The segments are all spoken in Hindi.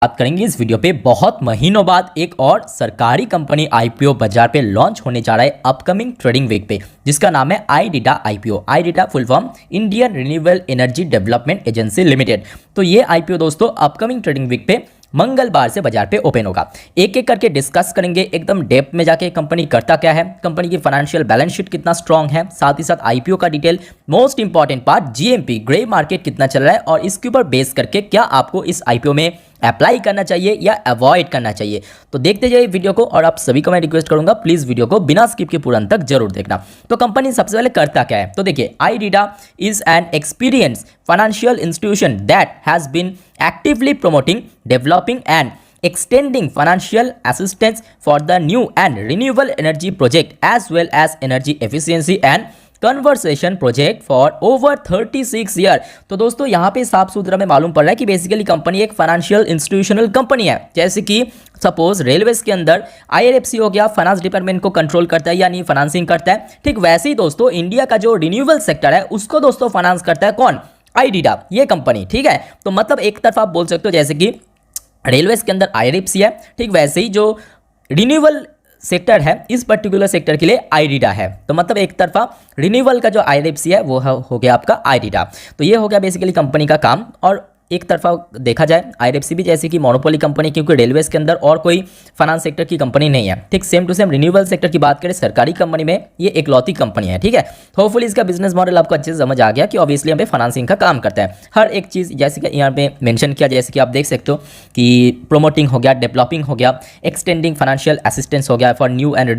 बात करेंगे इस वीडियो पे बहुत महीनों बाद एक और सरकारी कंपनी आईपीओ बाजार पे लॉन्च होने जा रहा है अपकमिंग ट्रेडिंग वीक पे, जिसका नाम है IREDA IPO. IREDA full form Indian renewable energy development agency limited. तो ये आईपीओ दोस्तों अपकमिंग ट्रेडिंग वीक पे मंगलवार से बाजार पे ओपन होगा। एक एक करके डिस्कस करेंगे एकदम डेप्थ में जाके कंपनी करता क्या है, कंपनी की फाइनेंशियल बैलेंस शीट कितना स्ट्रांग है, साथ ही साथ आईपीओ का detail, most important part GMP grey market कितना चल रहा है और इसके ऊपर बेस करके क्या आपको इस आईपीओ में अप्लाई करना चाहिए या अवॉइड करना चाहिए। तो देखते जाइए वीडियो को और आप सभी को मैं रिक्वेस्ट करूंगा प्लीज वीडियो को बिना स्किप के पूरा अंत तक जरूर देखना। तो कंपनी सबसे पहले करता क्या है, तो देखिए IREDA is an experience financial institution that has been actively promoting, developing and extending financial assistance for the new and renewable energy project as well as energy efficiency and conversation project for over 36 year. तो दोस्तों यहाँ पे साफ सुथरा में मालूम पड़ रहा है कि बेसिकली कंपनी एक फाइनेंशियल इंस्टीट्यूशनल कंपनी है। जैसे कि सपोज रेलवेज के अंदर आईआरएफसी हो गया, फाइनेंस डिपार्टमेंट को कंट्रोल करता है यानी फाइनेंसिंग करता है, ठीक वैसे ही दोस्तों इंडिया का जो रिन्यूएबल सेक्टर है उसको दोस्तों फाइनेंस करता है कौन, आईडीडा ये कंपनी, ठीक है। तो मतलब एक तरफ आप बोल सकते हो जैसे कि रेलवेज के अंदर आईआरएफसी है, ठीक वैसे ही जो रिन्यूएबल सेक्टर है इस पर्टिकुलर सेक्टर के लिए आईडीडा है। तो मतलब एक तरफा रिन्यूएबल का जो आईआरएफसी है वो हो गया आपका आईडीडा। तो ये हो गया बेसिकली कंपनी का काम। और एक तरफा देखा जाए आईआरएफसी भी जैसे कि मोनोपोली कंपनी, क्योंकि रेलवेज के अंदर और कोई फाइनेंस सेक्टर की कंपनी नहीं है, ठीक same to same renewable sector की बात करें सरकारी कंपनी में ये एक लौती कंपनी है, ठीक है। होपफुली इसका बिजनेस मॉडल आपको अच्छे से समझ आ गया कि ऑब्वियसली यहाँ पे फाइनेंसिंग का काम करता है हर एक चीज़, जैसे कि यहाँ पे मेंशन किया, जैसे कि आप देख सकते हो कि प्रोमोटिंग हो गया, डेवलपिंग हो गया, एक्सटेंडिंग फाइनेंशियल असिस्टेंस हो गया for new and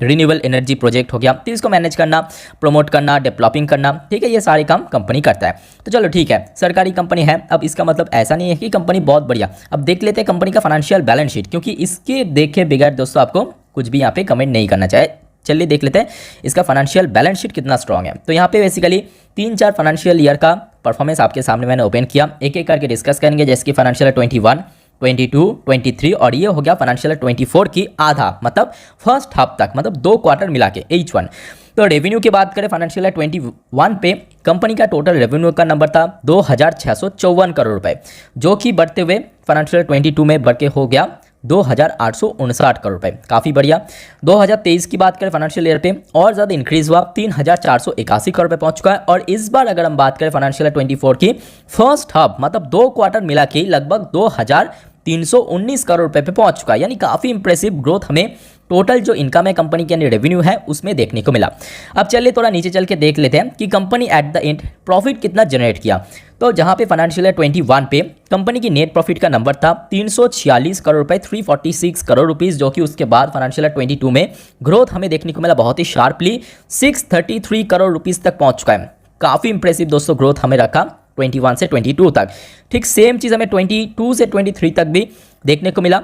renewable energy project हो गया, तो इसको मैनेज करना, प्रमोट करना, डेवलपिंग करना, ठीक है, ये सारे काम कंपनी करता है। तो चलो ठीक है, सरकारी कंपनी है। अब इसका मतलब ऐसा नहीं है कि कंपनी बहुत बढ़िया। अब देख लेते हैं कंपनी का फाइनेंशियल बैलेंस शीट, क्योंकि इसके देखे बगैर दोस्तों आपको कुछ भी यहाँ पे कमेंट नहीं करना चाहिए। चलिए देख लेते हैं इसका फाइनेंशियल बैलेंस शीट कितना स्ट्रांग है। तो यहाँ पे बेसिकली 3-4 फाइनेंशियल ईयर का परफॉर्मेंस आपके सामने मैंने ओपन किया, एक एक करके डिस्कस करेंगे। जैसे कि फाइनेंशियल 21, 22, 23 और ये हो गया फाइनेंशियल 24 की आधा, मतलब फर्स्ट हाफ तक, मतलब 2 क्वार्टर मिला के H1। तो रेवेन्यू की बात करें फाइनेंशियल 21 पे कंपनी का टोटल रेवेन्यू का नंबर था 2654 करोड़ रुपए, जो कि बढ़ते हुए फाइनेंशियल 22 में बढ़ के हो गया 2859 करोड़ रुपए, काफ़ी बढ़िया। 2023 की बात करें फाइनेंशियल ईयर पे और ज़्यादा इंक्रीज हुआ, 3481 करोड़ रुपए पहुंच चुका है। और इस बार अगर हम बात करें फाइनेंशियल 24 की फर्स्ट हाफ, मतलब 2 क्वार्टर मिला के लगभग 2319 करोड़ रुपए पे पहुंच चुका है, यानी काफ़ी इंप्रेसिव ग्रोथ हमें टोटल जो इनकम है कंपनी के रेवेन्यू है उसमें देखने को मिला। अब चलिए थोड़ा नीचे चल के देख लेते हैं कि company at the end profit कितना जनरेट किया। तो जहां पे फाइनेंशियल 21 पे कंपनी की नेट प्रॉफिट का नंबर था 346 करोड़ रुपए, 346 करोड़ रुपीस, जो कि उसके बाद फाइनेंशियल 22 में ग्रोथ हमें देखने को मिला बहुत ही शार्पली 633 करोड़ रुपीस तक पहुंच चुका है। काफ़ी इंप्रेसिव दोस्तों ग्रोथ हमें रखा 21 से 22 तक। ठीक सेम चीज़ हमें 22 से 23 तक भी देखने को मिला।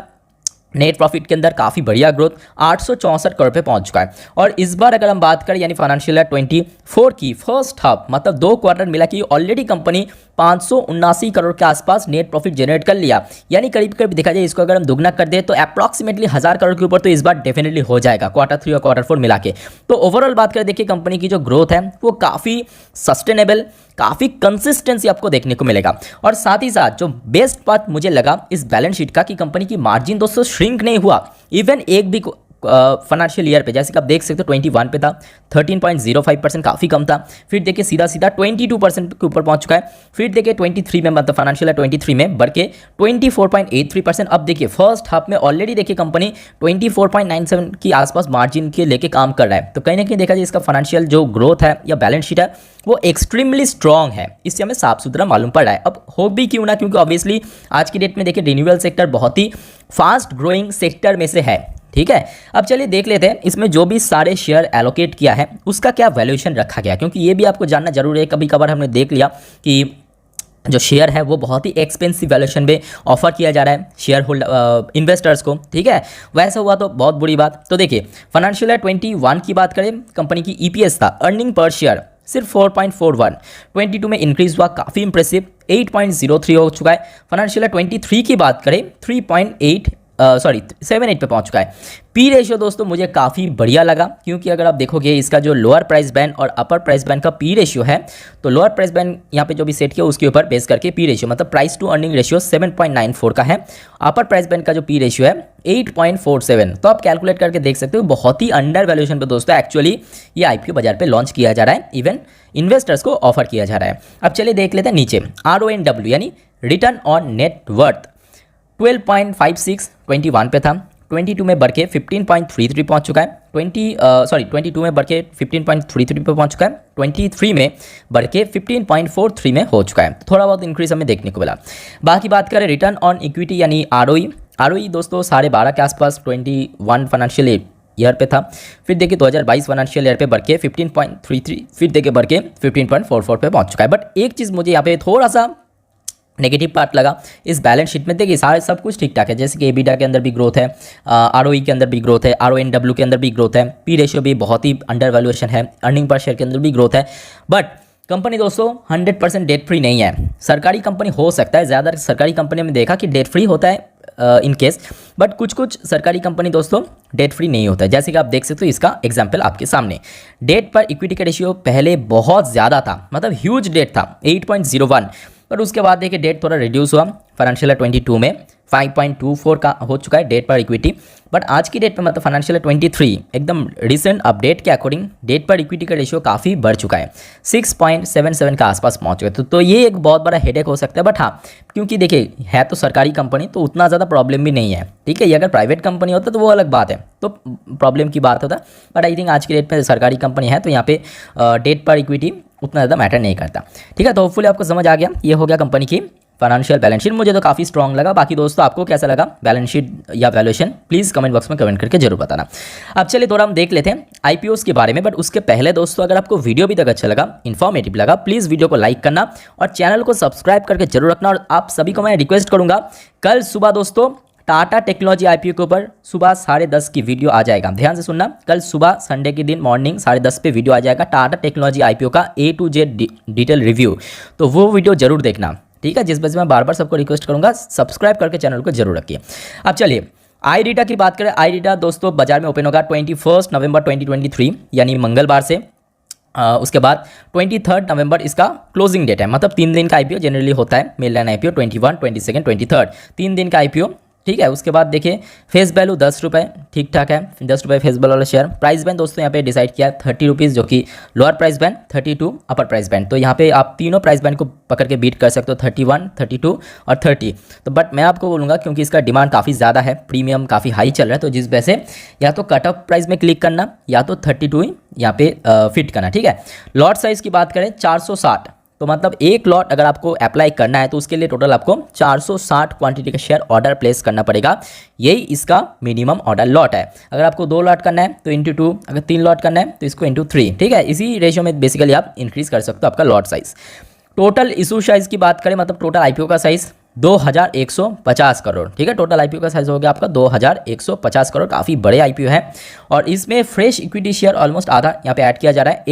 नेट प्रॉफिट के अंदर काफ़ी बढ़िया ग्रोथ 864 करोड़ पे पहुंच चुका है। और इस बार अगर हम बात करें यानी फाइनेंशियल 24 की फर्स्ट हाफ, मतलब 2 क्वार्टर मिला कि ऑलरेडी कंपनी 579 करोड़ के आसपास नेट प्रॉफिट जनरेट कर लिया, यानी करीब करीब देखा जाए इसको अगर हम दुगना कर दे तो अप्रॉक्सीमेटली 1000 करोड़ के ऊपर तो इस बार डेफिनेटली हो जाएगा क्वार्टर 3 और क्वार्टर 4 मिला के। तो ओवरऑल बात करें देखिए कंपनी की जो ग्रोथ है वो काफ़ी सस्टेनेबल, काफ़ी कंसिस्टेंसी आपको देखने को मिलेगा। और साथ ही साथ जो बेस्ट पार्ट मुझे लगा इस बैलेंस शीट का कि कंपनी की मार्जिन दोस्तों श्रिंक नहीं हुआ, इवन एक भी फाइनेंशियल ईयर पे जैसे कि आप देख सकते हो 21 पे था 13.05%, काफ़ी कम था। फिर देखिए सीधा सीधा 22% के ऊपर पहुंच चुका है। फिर देखिए 23 में, मतलब फाइनेंशियल 23 में बढ़ के 24.83%। अब देखिए फर्स्ट हाफ में ऑलरेडी देखिए कंपनी 24.97 की आसपास मार्जिन के लेके काम कर रहा है। तो कहीं ना कहीं देखा जाए इसका फाइनेंशियल जो ग्रोथ है या बैलेंस शीट है वो एक्सट्रीमली स्ट्रॉन्ग है, इससे हमें साफ सुथरा मालूम पड़ रहा है। अब हो भी क्यों ना, क्योंकि ऑब्वियसली आज की डेट में देखिए रिन्यूएबल सेक्टर बहुत ही फास्ट ग्रोइंग सेक्टर में से है, ठीक है। अब चलिए देख लेते हैं इसमें जो भी सारे शेयर एलोकेट किया है उसका क्या वैल्यूएशन रखा गया, क्योंकि ये भी आपको जानना जरूरी है। कभी कभार हमने देख लिया कि जो शेयर है वो बहुत ही एक्सपेंसिव वैल्यूएशन में ऑफर किया जा रहा है शेयर होल्डर इन्वेस्टर्स को, ठीक है। वैसा हुआ तो बहुत बुरी बात। तो देखिए फाइनेंशियल 21 की बात करें कंपनी की EPS था, अर्निंग पर शेयर सिर्फ 4.41, 22 में इंक्रीज हुआ, काफ़ी इंप्रेसिव 8.03 हो चुका है। फाइनेंशियल 23 की बात करें 3.8 सॉरी 7-8 पे पहुंच चुका है। पी रेशियो दोस्तों मुझे काफ़ी बढ़िया लगा, क्योंकि अगर आप देखोगे इसका जो लोअर प्राइस बैंड और अपर प्राइस बैंड का पी रेशियो है, तो लोअर प्राइस बैंड यहाँ पे जो भी सेट किया उसके ऊपर बेस करके पी रेशियो मतलब प्राइस टू अर्निंग रेशियो 7.94 का है। अपर प्राइस बैंड का जो पी रेशियो है 8.47। तो आप कैलकुलेट करके देख सकते हो, बहुत ही अंडर वैल्यूएशन पे दोस्तों एक्चुअली ये आईपीओ बाजार पे लॉन्च किया जा रहा है, इवन इन्वेस्टर्स को ऑफर किया जा रहा है। अब चलिए देख लेते हैं नीचे RONW यानी रिटर्न ऑन नेट वर्थ 12.56 21 पे था, 22 में बढ़ के 15.33 पहुंच चुका है, 22 में बढ़ के 15.33 पे पहुंच चुका है, 23 में बढ़ के 15.43 में हो चुका है। तो थोड़ा बहुत इंक्रीज हमें देखने को मिला। बाकी बात करें रिटर्न ऑन इक्विटी यानी ROE दोस्तों 12.5 के आसपास 21 फाइनेंशियल ईयर पे था, फिर देखिए 2022 फाइनेंशियल ईयर पे बढ़ के 15.33, फिर देखिए बढ़ के 15.44 पे पहुंच चुका है। बट एक चीज़ मुझे यहाँ पे थोड़ा सा नेगेटिव पार्ट लगा इस बैलेंस शीट में। देखिए सारे सब कुछ ठीक ठाक है, जैसे कि EBITDA के अंदर भी ग्रोथ है, ROE के अंदर भी ग्रोथ है, RONW के अंदर भी ग्रोथ है, पी रेशियो भी बहुत ही अंडर वैल्यूएशन है, अर्निंग पर शेयर के अंदर भी ग्रोथ है। बट कंपनी दोस्तों 100% डेट फ्री नहीं है। सरकारी कंपनी हो सकता है, ज़्यादातर सरकारी कंपनी में देखा कि डेट फ्री होता है इन केस, बट कुछ सरकारी कंपनी दोस्तों डेट फ्री नहीं होता है। जैसे कि आप देख सकते हो, इसका एग्जांपल आपके सामने। डेट पर इक्विटी का रेशियो पहले बहुत ज़्यादा था, मतलब ह्यूज डेट था 8.01, पर उसके बाद देखिए डेट थोड़ा रिड्यूस हुआ। फाइनेंशियल 22 में 5.24 का हो चुका है डेट पर इक्विटी, बट आज की डेट पे मतलब फाइनेंशियल 23 एकदम रिसेंट अपडेट के अकॉर्डिंग डेट पर इक्विटी का रेशियो काफ़ी बढ़ चुका है, 6.77 का आसपास पहुंच चुका है। तो ये एक बहुत बड़ा हेडेक हो सकता है। बट हाँ, क्योंकि देखिए है तो सरकारी कंपनी, तो उतना ज़्यादा प्रॉब्लम भी नहीं है, ठीक है। ये अगर प्राइवेट कंपनी होता तो वो अलग बात है, तो प्रॉब्लम की बात होता। बट आई थिंक आज की डेट में सरकारी कंपनी है, तो यहाँ पे डेट पर इक्विटी उतना ज़्यादा मैटर नहीं करता, ठीक है। तो होपफुली आपको समझ आ गया, ये हो गया कंपनी की फाइनेंशियल बैलेंस शीट। मुझे तो काफ़ी स्ट्रॉन्ग लगा। बाकी दोस्तों आपको कैसा लगा बैलेंस शीट या वैल्यूएशन, प्लीज़ कमेंट बॉक्स में कमेंट करके जरूर बताना। अब चलिए थोड़ा हम देख लेते हैं आईपीओस के बारे में। बट उसके पहले दोस्तों, अगर आपको वीडियो भी तक अच्छा लगा, इन्फॉर्मेटिव लगा, प्लीज़ वीडियो को लाइक करना और चैनल को सब्सक्राइब करके जरूर रखना। और आप सभी को मैं रिक्वेस्ट करूँगा, कल सुबह दोस्तों टाटा टेक्नोलॉजी आईपीओ के ऊपर सुबह 10:30 की वीडियो आ जाएगा। ध्यान से सुनना, कल सुबह संडे के दिन मॉर्निंग 10:30 पे वीडियो आ जाएगा टाटा टेक्नोलॉजी आईपीओ का A to Z detail review. तो वो वीडियो जरूर देखना, ठीक है। जिस वजह से मैं बार बार सबको रिक्वेस्ट करूंगा, सब्सक्राइब करके चैनल को जरूर रखिए। अब चलिए iRITA की बात करें। iRITA दोस्तों बाजार में ओपन होगा 21 नवंबर 2023 यानी मंगलवार से। उसके बाद 23 नवंबर इसका क्लोजिंग डेट है, मतलब 3 दिन का आईपीओ जनरली होता है। मेन लाइन आईपीओ 21, 22, 23 3 दिन का आईपीओ, ठीक है। उसके बाद देखिए फेस वैल्यू 10 रुपये, ठीक ठाक है, 10 रुपये फेस वैल्यू वाला शेयर। प्राइस बैंड दोस्तों यहाँ पे डिसाइड किया 30 रुपीज़, जो कि लोअर प्राइस बैंड, 32 अपर प्राइस बैंड। तो यहाँ पे आप तीनों प्राइस बैंड को पकड़ के बीट कर सकते हो, 31, 32 और 30। तो बट मैं आपको बोलूँगा क्योंकि इसका डिमांड काफ़ी ज़्यादा है, प्रीमियम काफ़ी हाई चल रहा है, तो जिस वजह से या तो कट ऑफ प्राइस में क्लिक करना या तो 32 यहाँ पे फिट करना, ठीक है। लॉट साइज़ की बात करें 460, तो मतलब एक लॉट अगर आपको अप्लाई करना है तो उसके लिए टोटल आपको 460 क्वांटिटी का शेयर ऑर्डर प्लेस करना पड़ेगा। यही इसका मिनिमम ऑर्डर लॉट है। अगर आपको 2 लॉट करना है तो ×2, अगर 3 लॉट करना है तो इसको ×3, ठीक है। इसी रेशियो में बेसिकली आप इंक्रीज कर सकते हो आपका lot size. Total issue size की बात करें, मतलब टोटल आईपीओ का साइज 2150 करोड़, ठीक है। टोटल आईपीओ का साइज हो गया आपका 2150 करोड़, काफ़ी बड़े आईपीओ है। और इसमें फ्रेश इक्विटी शेयर ऑलमोस्ट आधा यहाँ पे ऐड किया जा रहा है,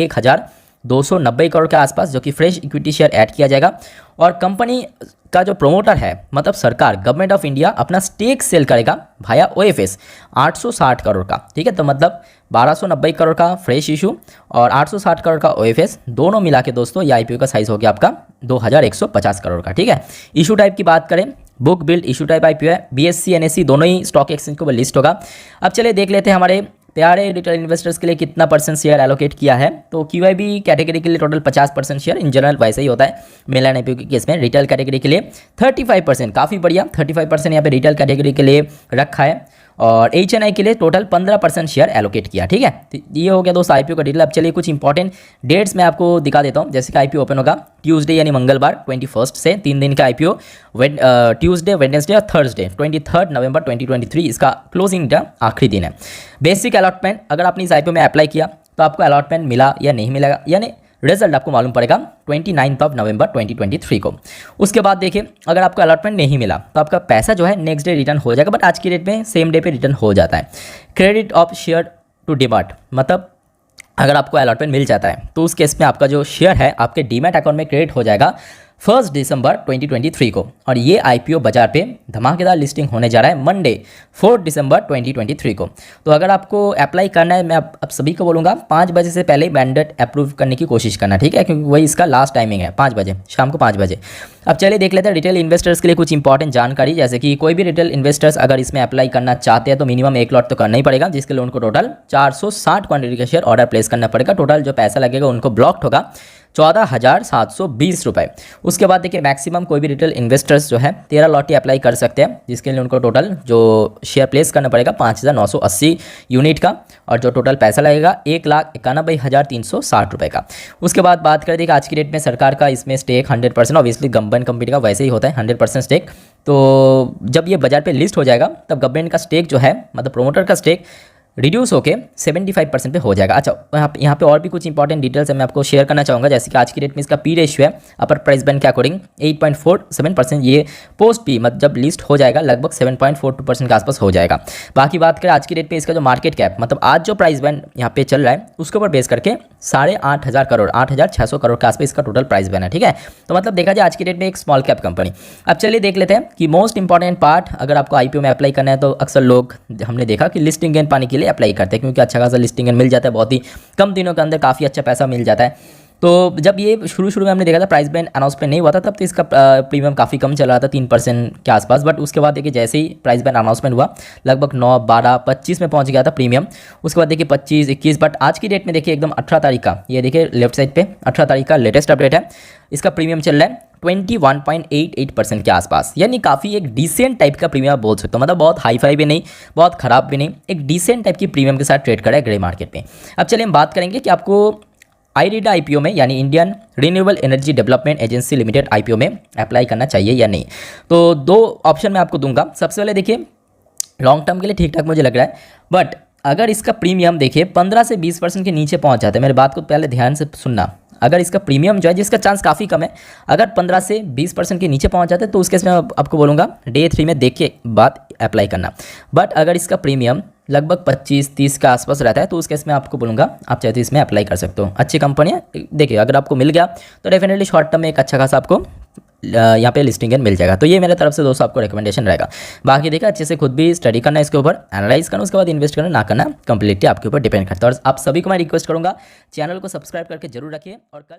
1290 करोड़ के आसपास, जो कि फ्रेश इक्विटी शेयर ऐड किया जाएगा। और कंपनी का जो प्रोमोटर है, मतलब सरकार, गवर्नमेंट ऑफ इंडिया, अपना स्टेक सेल करेगा भाया OFS 860 करोड़ का, ठीक है। तो मतलब 1290 करोड़ का फ्रेश इशू और 860 करोड़ का OFS, दोनों मिला के दोस्तों ये आईपीओ का साइज हो गया आपका 2150 करोड़ का, ठीक है। इशू टाइप की बात करें, book build issue type IPO है, BSE NSE दोनों ही स्टॉक एक्सचेंज के ऊपर लिस्ट होगा। अब चलिए देख लेते हैं हमारे प्यारे रिटेल इन्वेस्टर्स के लिए कितना % शेयर एलोकेट किया है। तो QIB कैटेगरी के लिए टोटल 50% शेयर, इन जनरल वैसे ही होता है मेनलैंड आईपीओ के केस में। रिटेल कैटेगरी के लिए 35%, काफ़ी बढ़िया, 35% यहाँ पे रिटेल कैटेगरी के लिए रखा है। और HNI के लिए टोटल 15% शेयर एलोकेट किया, ठीक है। तो ये हो गया दोस्तों आईपीओ का डिटेल। अब चलिए कुछ इंपॉर्टेंट डेट्स मैं आपको दिखा देता हूँ। जैसे कि आईपीओ ओपन होगा ट्यूसडे यानी मंगलवार 21 से, 3 दिन का आईपीओ, ट्यूसडे, वेडनेसडे और थर्सडे 23 नवंबर 2023 इसका क्लोजिंग का आखिरी दिन है। बेसिक अलॉटमेंट, अगर आपने इस आईपीओ में अप्लाई किया तो आपको अलॉटमेंट मिला या नहीं मिलेगा, यानी रिजल्ट आपको मालूम पड़ेगा 29 नवंबर 2023 को। उसके बाद देखिए अगर आपको अलॉटमेंट नहीं मिला तो आपका पैसा जो है नेक्स्ट डे रिटर्न हो जाएगा, बट आज की डेट में सेम डे पे रिटर्न हो जाता है। Credit of share to demat, मतलब अगर आपको अलॉटमेंट मिल जाता है तो उस केस में आपका जो शेयर है आपके डीमैट अकाउंट में क्रेडिट हो जाएगा 1 दिसंबर 2023 को, और ये आईपीओ बाजार पे धमाकेदार लिस्टिंग होने जा रहा है मंडे 4 दिसंबर 2023 को। तो अगर आपको अप्लाई करना है, मैं आप सभी को बोलूँगा 5 बजे से पहले मैंडेट अप्रूव करने की कोशिश करना, ठीक है, क्योंकि वही इसका लास्ट टाइमिंग है 5 बजे, शाम को 5 बजे। अब चलिए देख लेते हैं रिटेल इन्वेस्टर्स के लिए कुछ इंपॉर्टेंट जानकारी, जैसे कि कोई भी रिटेल इन्वेस्टर्स अगर इसमें अप्लाई करना चाहते हैं तो मिनिमम 1 लॉट तो करना ही पड़ेगा, जिसके लिए उनको टोटल 460 क्वांटिटी का शेयर ऑर्डर प्लेस करना पड़ेगा। टोटल जो पैसा लगेगा उनको ब्लॉक्ड होगा 14,720 रुपये। उसके बाद देखिए मैक्सिमम कोई भी रिटेल इन्वेस्टर्स जो है 13 लॉट ही अप्लाई कर सकते हैं, जिसके लिए उनको टोटल जो शेयर प्लेस करना पड़ेगा 5,980 यूनिट का, और जो टोटल पैसा लगेगा 1,91,360 रुपये का। उसके बाद बात करें देखिए आज की डेट में सरकार का इसमें स्टेक 100%, ऑब्वियसली गवर्नमेंट कंपनी का वैसे ही होता है 100% स्टेक। तो जब ये बाजार पे लिस्ट हो जाएगा तब गवर्नमेंट का स्टेक जो है, मतलब प्रोमोटर का स्टेक रिड्यूस होके 75% पे हो जाएगा। अच्छा यहाँ पे और भी कुछ इंपॉर्टेंट डिटेल्स है मैं आपको शेयर करना चाहूँगा, जैसे कि आज की डेट में इसका पी रेशियो है अपर प्राइस बैंड के अकॉर्डिंग 8.47%, ये पोस्ट पी मतलब जब लिस्ट हो जाएगा लगभग 7.42% के आसपास हो जाएगा। बाकी बात करें आज की डेट पे इसका जो मार्केट कैप, मतलब आज जो प्राइस बैंड यहाँ पे चल रहा है उसके ऊपर बेस करके 8,500 करोड़ 8,600 करोड़ के आसपास इसका टोटल प्राइस बैंड है, ठीक है। तो मतलब देखा जाए आज की डेट में एक स्मॉल कैप कंपनी। अब चलिए देख लेते हैं कि मोस्ट इंपॉर्टेंट पार्ट, अगर आपको आईपीओ में अप्लाई करना है तो अक्सर लोग हमने देखा कि लिस्टिंग गेन पाने के लिए अप्लाई करते हैं, क्योंकि अच्छा खासा लिस्टिंग मिल जाता है, बहुत ही कम दिनों के अंदर काफ़ी अच्छा पैसा मिल जाता है। तो जब ये शुरू में हमने देखा था प्राइस बैंड अनाउंसमेंट नहीं हुआ था तब तो इसका प्रीमियम काफ़ी कम चल रहा था 3% के आसपास, बट उसके बाद देखिए जैसे ही प्राइस बैंड अनाउंसमेंट हुआ लगभग 9, 12, 25 में पहुंच गया था प्रीमियम। उसके बाद देखिए 25, 21, बट आज की डेट में देखिए एकदम 18 तारीख का, ये देखिए लेफ्ट साइड पे 18 तारीख का लेटेस्ट अपडेट है, इसका प्रीमियम चल रहा है 21.88% के आसपास, यानी काफ़ी एक डिसेंट टाइप का प्रीमियम बोल सकते हो, मतलब बहुत हाई फाई भी नहीं बहुत ख़राब भी नहीं, एक डिसेंट टाइप की प्रीमियम के साथ ट्रेड करा है ग्रे मार्केट में। अब चलिए हम बात करेंगे कि आपको आईडीडा आईपीओ में यानी Indian renewable energy development agency limited IPO में अप्लाई करना चाहिए या नहीं। तो 2 ऑप्शन मैं आपको दूंगा। सबसे पहले देखिए लॉन्ग टर्म के लिए ठीक ठाक मुझे लग रहा है, बट अगर इसका प्रीमियम देखिए 15 से 20% के नीचे पहुंच जाता है, मेरे बात को पहले ध्यान से सुनना, अगर इसका प्रीमियम जो है जिसका चांस काफ़ी कम है, अगर 15 से 20% के नीचे पहुंच जाता है तो उस केस में आपको बोलूँगा डे 3 में देख के बाद अप्लाई करना। बट अगर इसका प्रीमियम लगभग 25-30 के आसपास रहता है तो उस केस में आपको बोलूँगा आप चाहे तो इसमें अप्लाई कर सकते हो। अच्छी कंपनी है, देखिए अगर आपको मिल गया तो डेफिनेटली शॉर्ट टर्म में एक अच्छा खासा आपको यहाँ पे लिस्टिंग मिल जाएगा। तो ये मेरे तरफ से दोस्तों आपको रिकमेंडेशन रहेगा। बाकी देखा अच्छे से खुद भी स्टडी करना, इसके ऊपर एनालाइज करना, उसके बाद इन्वेस्ट करना ना करना कंप्लीटली आपके ऊपर डिपेंड करता है। और आप सभी को मैं रिक्वेस्ट करूँगा चैनल को सब्सक्राइब करके जरूर रखिए और कल